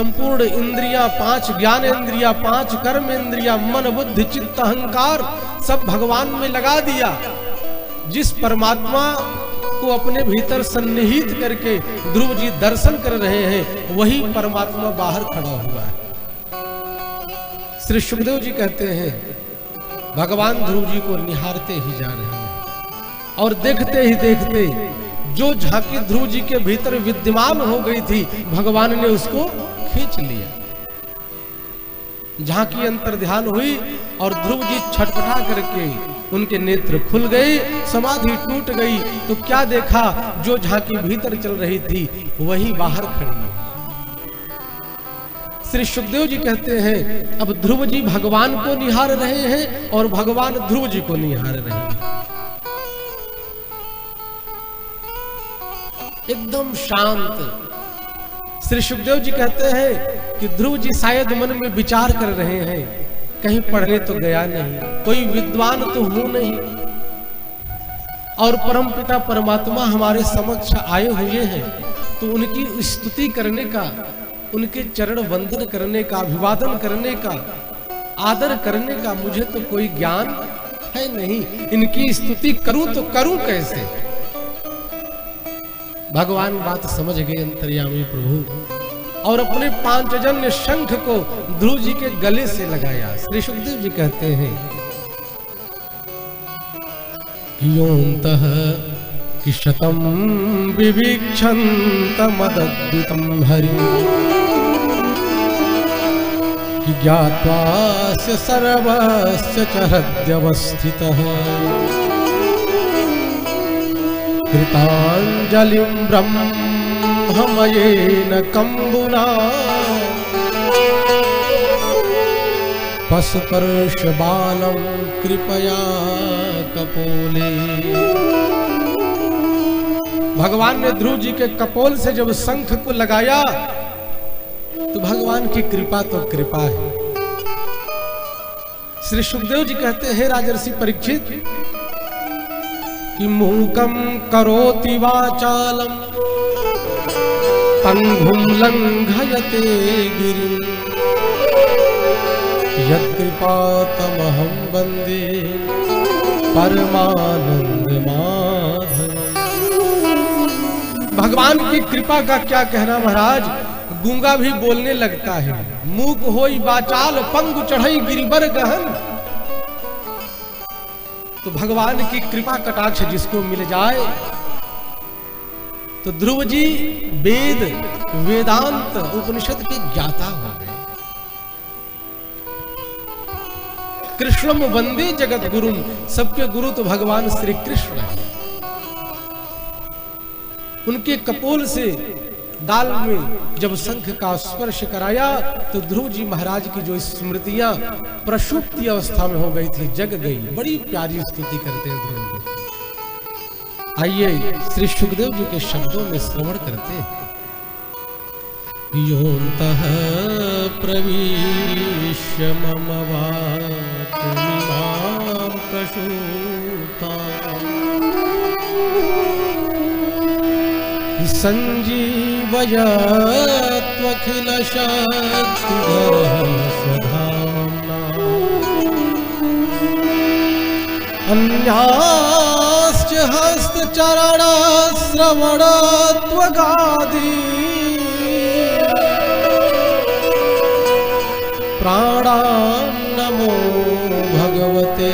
संपूर्ण इंद्रियां, 5 ज्ञान इंद्रियां, 5 कर्म इंद्रियां, मन बुद्धि चित्त अहंकार सब भगवान में लगा दिया। जिस परमात्मा को अपने भीतर सन्निहित करके ध्रुव जी दर्शन कर रहे हैं, वही परमात्मा बाहर खड़ा हुआ है। श्री सुखदेव जी कहते हैं भगवान ध्रुव जी को निहारते ही जा रहे हैं और देखते ही देखते जो झांकी ध्रुव जी के भीतर विद्यमान हो गई थी, भगवान ने उसको खींच लिया। झांकी अंतर ध्यान हुई और ध्रुव जी छटपटा करके उनके नेत्र खुल गए, समाधि टूट गई। तो क्या देखा, जो झांकी भीतर चल रही थी वही बाहर खड़ी है। श्री सुखदेव जी कहते हैं अब ध्रुव जी भगवान को निहार रहे हैं और भगवान ध्रुव जी को निहार रहे हैं। एकदम शांत। श्री सुखदेव जी कहते हैं कि ध्रुव जी शायद मन में विचार कर रहे हैं, कहीं पढ़ने तो गया नहीं, कोई विद्वान तो हूं नहीं, और परमपिता परमात्मा हमारे समक्ष आए हुए हैं, तो उनकी स्तुति करने का, उनके चरण वंदन करने का, अभिवादन करने का, आदर करने का मुझे तो कोई ज्ञान है नहीं। इनकी स्तुति करूं तो करूं कैसे। भगवान बात समझ गए अंतर्यामी प्रभु और अपने पांचजन्य शंख को ध्रुव जी के गले से लगाया। श्री सुखदेव जी कहते हैं योऽन्तः कि शतं विवीक्षन्तमदद्भुतं हरिं कि ज्ञात्वास्य सर्वस्य च हृद्यवस्थितः कृताञ्जलिं ब्रह्ममयेन कम्बुना पशुपर्शबालं कृपया कपोले। भगवान ने ध्रुव जी के कपोल से जब शंख को लगाया तो भगवान की कृपा तो कृपा है। श्री सुखदेव जी कहते हैं राजर्षि परीक्षित कि मूकं करोति वाचालं पंगुं लंघयते गिरिं यत्कृपातमहं वन्दे परमानंद माधवम्। भगवान की कृपा का क्या कहना महाराज, गूंगा भी बोलने लगता है। मूक होई वाचाल पंगु चढ़ई गिरिबर गहन। तो भगवान की कृपा कटाक्ष जिसको मिल जाए, तो ध्रुव जी वेद वेदांत उपनिषद के ज्ञाता हो गए। कृष्णम वंदे जगत गुरुम, सबके गुरु तो भगवान श्री कृष्ण है। उनके कपोल से दाल में जब शंख का स्पर्श कराया तो ध्रुव जी महाराज की जो स्मृतियां प्रसुप्ति अवस्था में हो गई थी जग गई। बड़ी प्यारी स्तुति करते हैं ध्रुव जी। आइए श्री सुखदेव जी के शब्दों में श्रवण करते हैं। योऽन्तः प्रविश्य मम वाचमिमां प्रसूताम् संजीवयत्वखिल शक्तिधरः स्वधाम्ना अन्याश्च हस्तचरण श्रवणत्वगादि प्राणान् नमो भगवते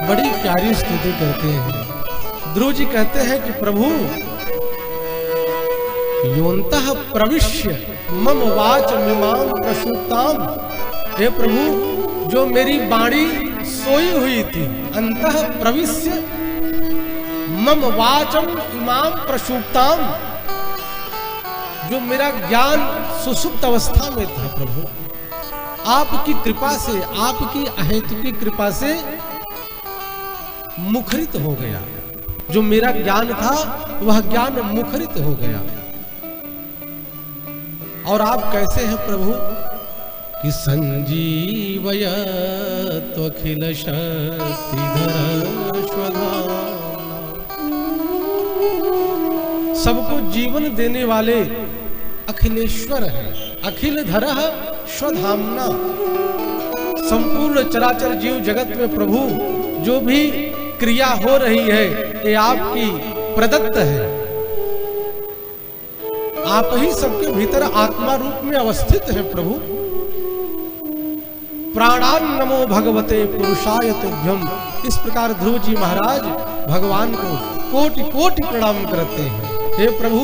बड़ी प्यारी स्तुति करते हैं। ध्रुव जी कहते हैं कि प्रभु योऽन्तः प्रविश्य मम वाचमिमां प्रसूताम्, हे प्रभु जो मेरी वाणी सोई हुई थी, अंतः प्रविश्य मम वाचम इमां प्रसूताम्, जो मेरा ज्ञान सुसुप्त अवस्था में था प्रभु, आपकी कृपा से, आपकी अहेतुकी कृपा से मुखरित हो गया। जो मेरा ज्ञान था वह ज्ञान मुखरित हो गया। और आप कैसे हैं प्रभु कि संजीवयत्वखिल शक्तिधर स्वधाम्ना सबको जीवन देने वाले अखिलेश्वर है। अखिल धरः स्वधामना, संपूर्ण चराचर जीव जगत में प्रभु जो भी क्रिया हो रही है ये आपकी प्रदत्त है। आप ही सबके भीतर आत्मा रूप में अवस्थित है प्रभु। प्राणान नमो भगवते पुरुषाय तुभ्यम। इस प्रकार ध्रुव जी महाराज भगवान को कोटि कोटि प्रणाम करते हैं। हे प्रभु,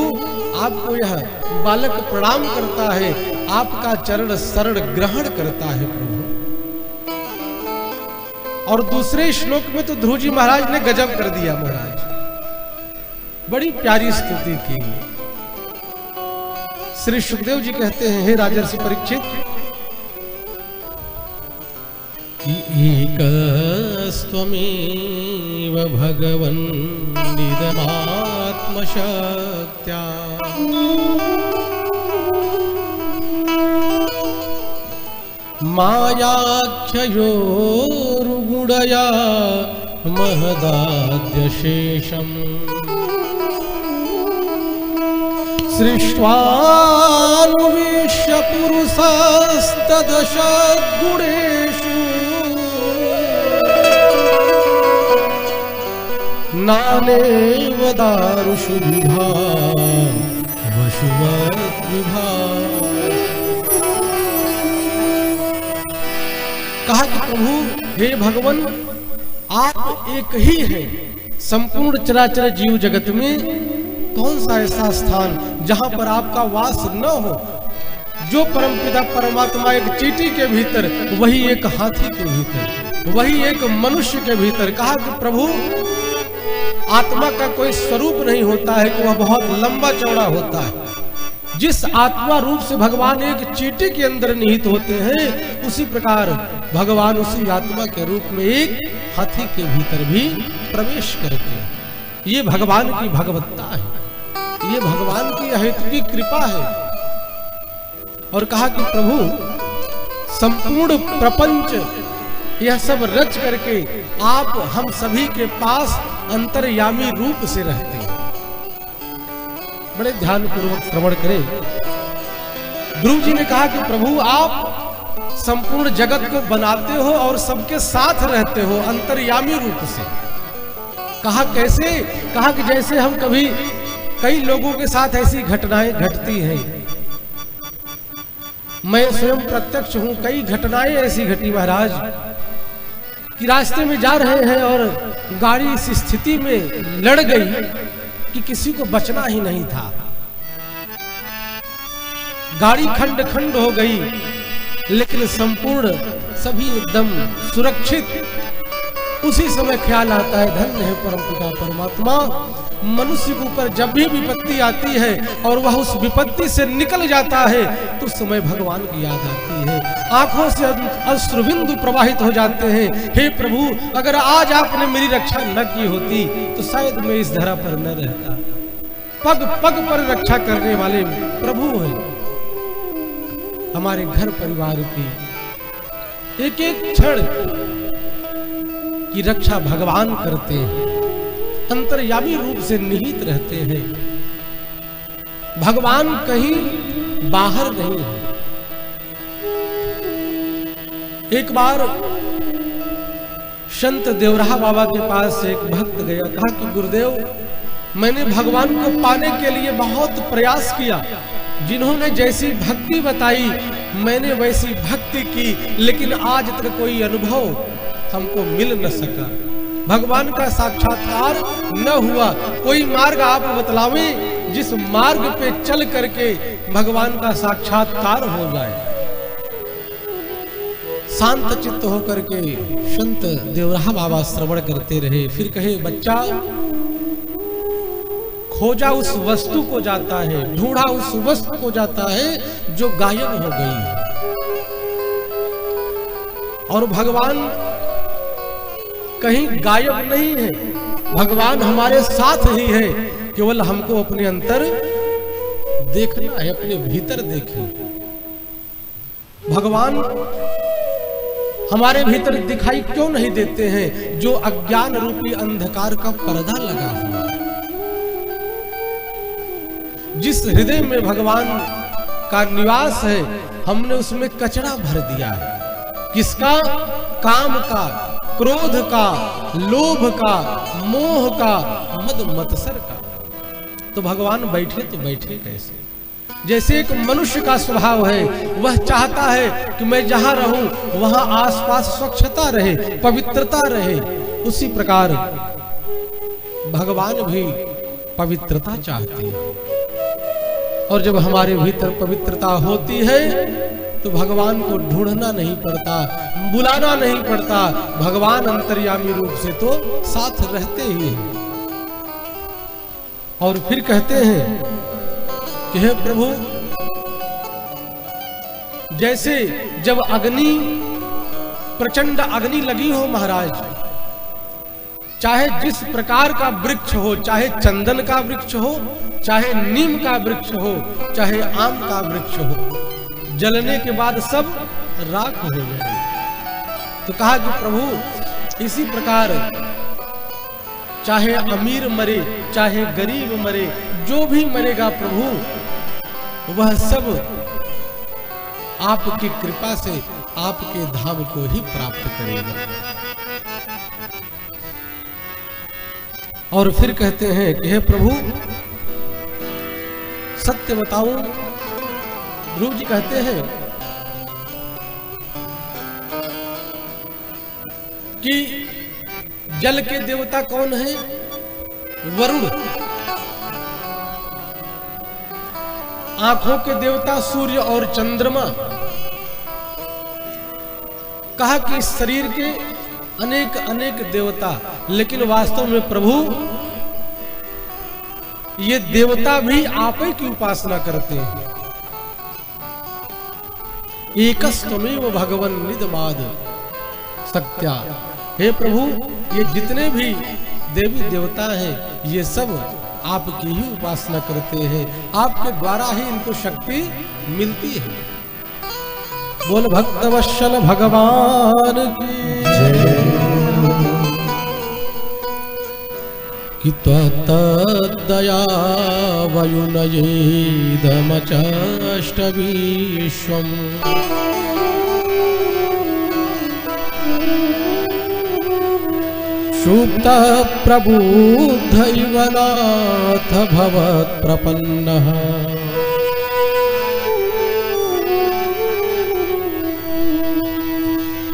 आपको यह बालक प्रणाम करता है, आपका चरण शरण ग्रहण करता है प्रभु। और दूसरे श्लोक में तो ध्रुव जी महाराज ने गजब कर दिया महाराज, बड़ी प्यारी स्तुति की। श्री सुखदेव जी कहते हैं, हे राजर्षि परीक्षित, एकस्त्वमेव भगवन् निदमात्मशक्त्या मायाख्ययोरुगुणया महदाद्यशेषम् सृष्ट्वानुवेश्य पुरुषस्तदशगुणेषु नानेव दारुषु विभाग वशुवत् विभाग। कहा कि प्रभु, हे भगवान, आप एक ही हैं। संपूर्ण चराचर जीव जगत में कौन सा ऐसा स्थान जहां पर आपका वास न हो। जो परमपिता परमात्मा एक चींटी के भीतर, वही एक हाथी के भीतर, वही एक मनुष्य के भीतर। कहा कि प्रभु, आत्मा का कोई स्वरूप नहीं होता है कि वह बहुत लंबा चौड़ा होता है। जिस आत्मा रूप से भगवान एक चींटी के अंदर निहित होते हैं, उसी प्रकार भगवान उसी आत्मा के रूप में एक हाथी के भीतर भी प्रवेश करते हैं। ये भगवान की भगवत्ता है, ये भगवान की अहेतुकी कृपा है। और कहा कि प्रभु, संपूर्ण प्रपंच यह सब रच करके आप हम सभी के पास अंतर्यामी रूप से रहते हैं। बड़े ध्यान पूर्वक श्रवण करें। ध्रुव जी ने कहा कि प्रभु, आप संपूर्ण जगत को बनाते हो और सबके साथ रहते हो अंतर्यामी रूप से। कहा कैसे? कहा कि जैसे हम कभी कई लोगों के साथ ऐसी घटनाएं घटती हैं, मैं स्वयं प्रत्यक्ष हूं, कई घटनाएं ऐसी घटी महाराज कि रास्ते में जा रहे हैं और गाड़ी इस स्थिति में लड़ गई कि किसी को बचना ही नहीं था। गाड़ी खंड खंड हो गई, लेकिन संपूर्ण सभी एकदम सुरक्षित। उसी समय ख्याल आता है, धन्य है परमपिता परमात्मा, मनुष्य के ऊपर जब भी विपत्ति आती है और वह उस विपत्ति से निकल जाता है तो उस समय भगवान की याद आती है, आंखों से अश्रुबिंदु प्रवाहित हो जाते हैं। हे प्रभु, अगर आज आपने मेरी रक्षा न की होती तो शायद मैं इस धरा पर न रहता। पग पग पर रक्षा करने वाले प्रभु हैं। हमारे घर परिवार की एक एक क्षण की रक्षा भगवान करते हैं, अंतर्यामी रूप से निहित रहते हैं। भगवान कहीं बाहर नहीं है। एक बार संत देवराहा बाबा के पास एक भक्त गया, कहा कि गुरुदेव, मैंने भगवान को पाने के लिए बहुत प्रयास किया, जिन्होंने जैसी भक्ति बताई मैंने वैसी भक्ति की, लेकिन आज तक कोई अनुभव हमको मिल न सका। भगवान का साक्षात्कार न हुआ। कोई मार्ग आप बतलावें जिस मार्ग पे चल करके भगवान का साक्षात्कार हो जाए। शांत चित्त होकर के संत देवराहा बाबा श्रवण करते रहे। फिर कहे, बच्चा, खोजा उस वस्तु को जाता है, ढूंढा उस वस्तु को जाता है जो गायब हो गई है। और भगवान कहीं गायब नहीं है, भगवान हमारे साथ ही है। केवल हमको अपने अंतर देखना है, अपने भीतर देखें। भगवान हमारे भीतर दिखाई क्यों नहीं देते हैं? जो अज्ञान रूपी अंधकार का पर्दा लगा हुआ है। जिस हृदय में भगवान का निवास है हमने उसमें कचरा भर दिया है। किसका? काम का, क्रोध का, लोभ का, मोह का, मद मत्सर का। तो भगवान बैठे तो बैठे कैसे? जैसे एक मनुष्य का स्वभाव है, वह चाहता है कि मैं जहां रहूं वहां आसपास स्वच्छता रहे, पवित्रता रहे, उसी प्रकार भगवान भी पवित्रता चाहते हैं। और जब हमारे भीतर पवित्रता होती है तो भगवान को ढूंढना नहीं पड़ता, बुलाना नहीं पड़ता, भगवान अंतर्यामी रूप से तो साथ रहते ही हैं। और फिर कहते हैं कि हे प्रभु, जैसे जब अग्नि, प्रचंड अग्नि लगी हो महाराज, चाहे जिस प्रकार का वृक्ष हो, चाहे चंदन का वृक्ष हो, चाहे नीम का वृक्ष हो, चाहे आम का वृक्ष हो, जलने के बाद सब राख हो जाए। तो कहा कि प्रभु इसी प्रकार चाहे अमीर मरे, चाहे गरीब मरे, जो भी मरेगा प्रभु वह सब आपकी कृपा से आपके धाम को ही प्राप्त करेगा। और फिर कहते हैं कि हे प्रभु सत्य बताऊं, ध्रुव जी कहते हैं कि जल के देवता कौन है? वरुण। आंखों के देवता सूर्य और चंद्रमा। कहा कि इस शरीर के अनेक अनेक देवता, लेकिन वास्तव में प्रभु ये देवता भी आप ही की उपासना करते हैं। एकस्त्वमेव भगवन् निदमाद सत्या। हे प्रभु ये जितने भी देवी देवता हैं ये सब आपकी ही उपासना करते हैं, आपके द्वारा ही इनको शक्ति मिलती है। बोल भक्तवत्सल भगवान की जय। कि त्वत्तदया वयुनयेदमचाष्टविश्वम् सुप्त प्रबुद्ध इव नाथ भवत्प्रपन्नः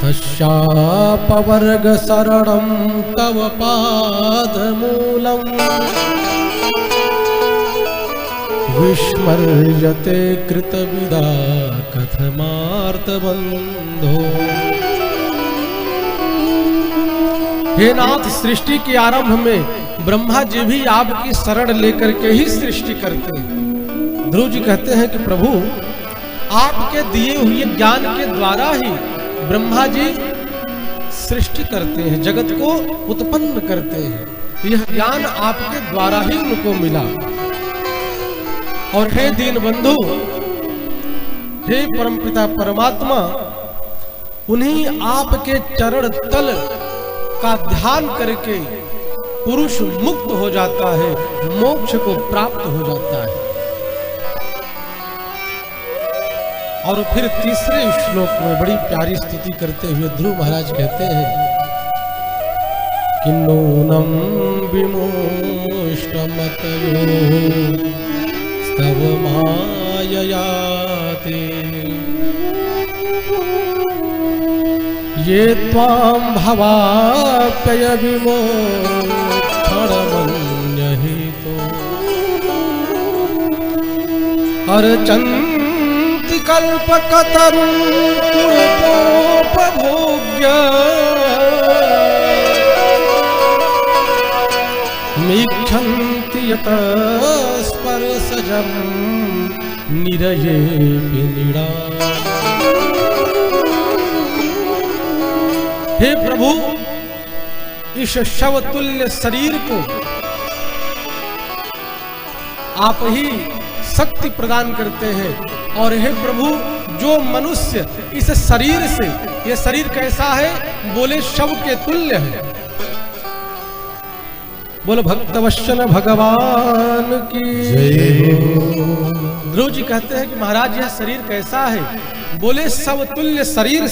तस्यापवर्ग शरणं तव पादमूलम् विस्मर्यते कृतविदा कथमार्तबन्धो। हे नाथ, सृष्टि के आरंभ में ब्रह्मा जी भी आपकी शरण लेकर के ही सृष्टि करते हैं। ध्रुव जी कहते हैं कि प्रभु आपके दिए हुए ज्ञान के द्वारा ही ब्रह्मा जी सृष्टि करते हैं, जगत को उत्पन्न करते हैं। यह ज्ञान आपके द्वारा ही उनको मिला। और हे दीन बंधु, हे परमपिता परमात्मा, उन्हीं आपके चरण तल का ध्यान करके पुरुष मुक्त हो जाता है, मोक्ष को प्राप्त हो जाता है। और फिर तीसरे श्लोक में बड़ी प्यारी स्तुति करते हुए ध्रुव महाराज कहते हैं कि नूनम विमोष्टमतयो स्तव माययाते ये त्वां भवाप्यय विमोक्षणमन्यहितो अर्चन्ति कल्पकतरुं पुरुषोपभोग्य मीक्षन्ति यत स्पर्शजं निरयेऽपि नीडा। हे प्रभु, इस शवतुल्य शरीर को आप ही शक्ति प्रदान करते हैं। और हे प्रभु, जो मनुष्य इस शरीर से, ये शरीर कैसा है? बोले शव के तुल्य है। बोलो भक्तवत्सल भगवान की जय हो। ध्रुव जी कहते हैं कि महाराज यह शरीर कैसा है? बोले समतुल्य शरीर,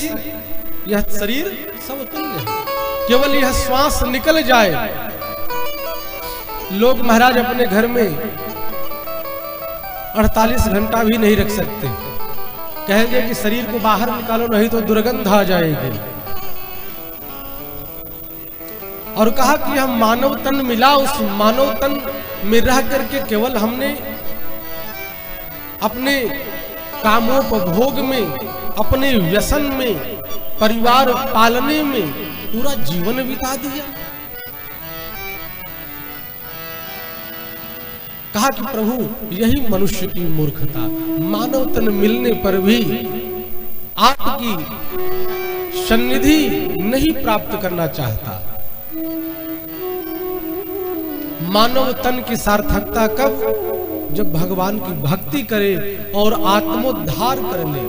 यह शरीर समतुल्य है, केवल यह श्वास निकल जाए। लोग महाराज अपने घर में 48 घंटा भी नहीं रख सकते, कहेंगे कि शरीर को बाहर निकालो नहीं तो दुर्गंध आ जाएगी। और कहा कि हम मानव तन मिला, उस मानव तन में रह करके केवल हमने अपने कामोपभोग में, अपने व्यसन में, परिवार पालने में पूरा जीवन बिता दिया। कहा कि प्रभु यही मनुष्य की मूर्खता, मानव तन मिलने पर भी आपकी सन्निधि नहीं प्राप्त करना चाहता। मानव तन की सार्थकता कब? जब भगवान की भक्ति करे और आत्मोद्धार कर ले।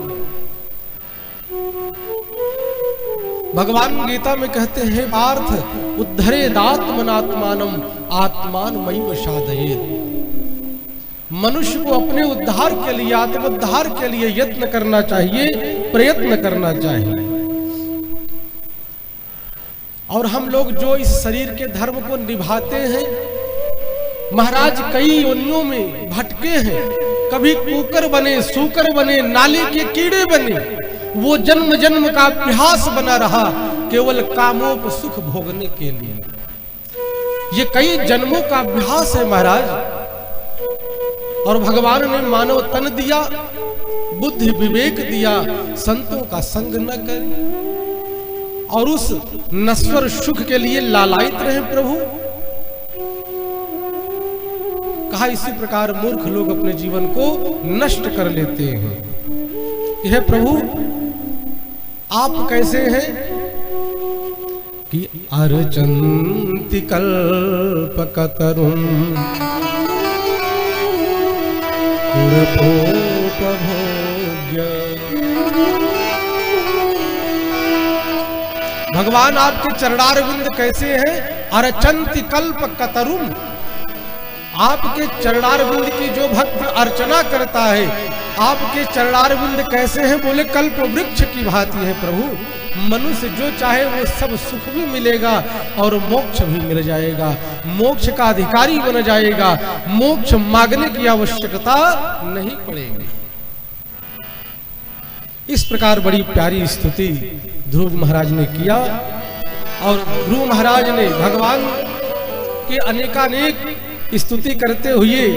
भगवान गीता में कहते हैं पार्थ उद्धरेदात्मनात्मानम आत्मानमयीव साधयेत्। मनुष्य को अपने उद्धार के लिए, आत्मोद्धार के लिए यत्न करना चाहिए, प्रयत्न करना चाहिए। और हम लोग जो इस शरीर के धर्म को निभाते हैं, महाराज कई योनियों में भटके हैं, कभी कुकर बने, सूकर बने, नाली के कीड़े बने। वो जन्म जन्म का अभ्यास बना रहा केवल कामोप सुख भोगने के लिए। ये कई जन्मों का अभ्यास है महाराज। और भगवान ने मानव तन दिया, बुद्धि विवेक दिया, संतों का संग न कर और उस नश्वर सुख के लिए लालायित रहे प्रभु। कहा इसी प्रकार मूर्ख लोग अपने जीवन को नष्ट कर लेते हैं। यह प्रभु आप कैसे हैं कि अर्चन्ति कल्पकतरुं पुरपोपभोग्य। भगवान आपके चरणारविंद कैसे हैं? अर्चन्ति कल्पकतरुं। आपके चरणारविंद की जो भक्त अर्चना करता है, आपके चरणारविंद कैसे हैं? बोले कल्प वृक्ष की भांति है प्रभु। मनुष्य जो चाहे वो सब सुख भी मिलेगा और मोक्ष भी मिल जाएगा, मोक्ष का अधिकारी बन जाएगा, मोक्ष मांगने की आवश्यकता नहीं पड़ेगी। इस प्रकार बड़ी प्यारी स्तुति ध्रुव महाराज ने किया। और ध्रुव महाराज ने भगवान के अनेकानेक स्तुति करते हुए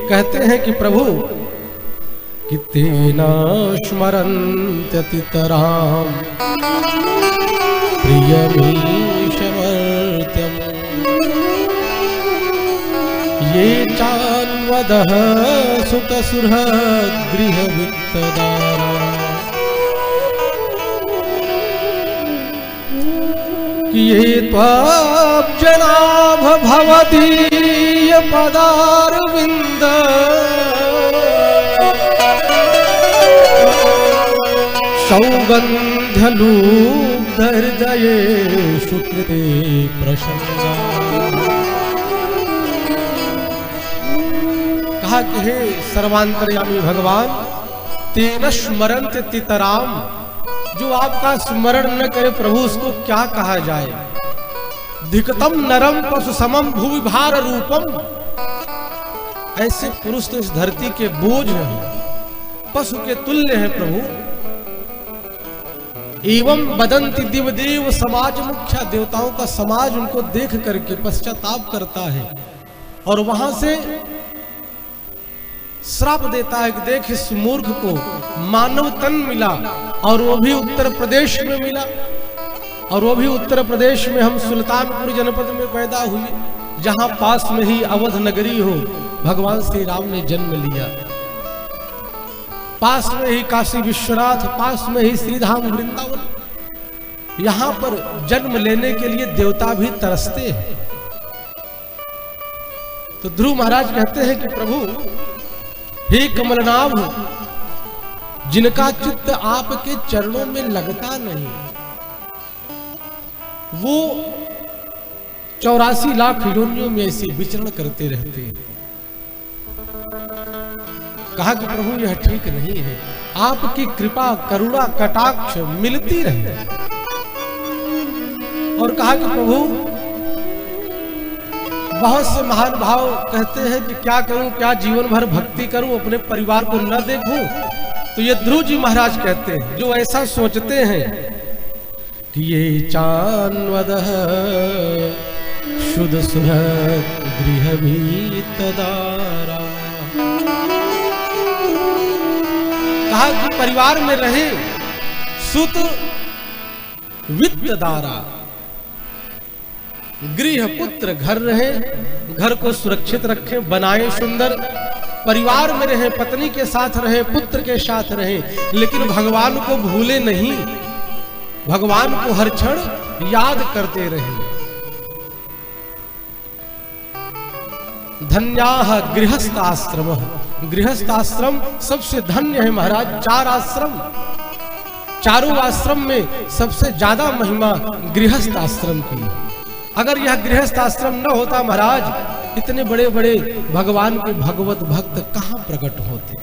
कहते हैं कि प्रभु कि तेना स्मरन्त्यतितरां प्रियमीशमर्त्यम् ये चान्वदः सुतसुहृद्गृहवित्तदारा। ये त्वब्जनाभ भवदीय पदारविन्द सौगन्ध्यलुब्धहृदये सुकृते प्रसन्ना। कहा कि हे सर्वांतर्यामी भगवान, तेन स्मरन्त तितराम, जो आपका स्मरण न करे प्रभु उसको क्या कहा जाए। धिकतम नरम पशु समम भूवि भार रूपम। ऐसे पुरुष तो इस धरती के बोझ हैं, पशु के तुल्य हैं प्रभु। एवं बदंती दिवदेव समाज मुख्य, देवताओं का समाज उनको देख करके पश्चाताप करता है और वहां से श्राप देता है कि देख इस मूर्ख को मानव तन मिला और वो भी उत्तर प्रदेश में मिला, और वो भी उत्तर प्रदेश में हम सुल्तानपुर जनपद में पैदा हुए, जहां पास में ही अवध नगरी हो भगवान श्री राम ने जन्म लिया, पास में ही काशी विश्वनाथ, पास में ही श्रीधाम वृंदावन। यहां पर जन्म लेने के लिए देवता भी तरसते हैं। तो ध्रुव महाराज कहते हैं कि प्रभु हे कमलनाभ, जिनका चित्त आपके चरणों में लगता नहीं, वो 84 लाख योनियों में ऐसे विचरण करते रहते हैं। कहा कि प्रभु यह ठीक नहीं है, आपकी कृपा करुणा कटाक्ष मिलती रहे। और कहा कि प्रभु बहुत से महान भाव कहते हैं कि क्या करूं, क्या जीवन भर भक्ति करूं, अपने परिवार को न देखूं। तो ये ध्रुव जी महाराज कहते हैं, जो ऐसा सोचते हैं कि ये चान्वदः शुद्ध सुहृद गृह भी तदारा। कहा कि परिवार में रहे सुत वित्तदारा, गृह पुत्र घर रहे, घर को सुरक्षित रखें, बनाए सुंदर, परिवार में रहे, पत्नी के साथ रहे, पुत्र के साथ रहे, लेकिन भगवान को भूले नहीं, भगवान को हर क्षण याद करते रहे। धन्याः गृहस्थ आश्रम, गृहस्थ आश्रम सबसे धन्य है महाराज। 4 आश्रम, चारों आश्रम में सबसे ज्यादा महिमा गृहस्थ आश्रम की। अगर यह गृहस्थ आश्रम न होता महाराज, इतने बड़े बड़े भगवान के भगवत भक्त कहां प्रकट होते।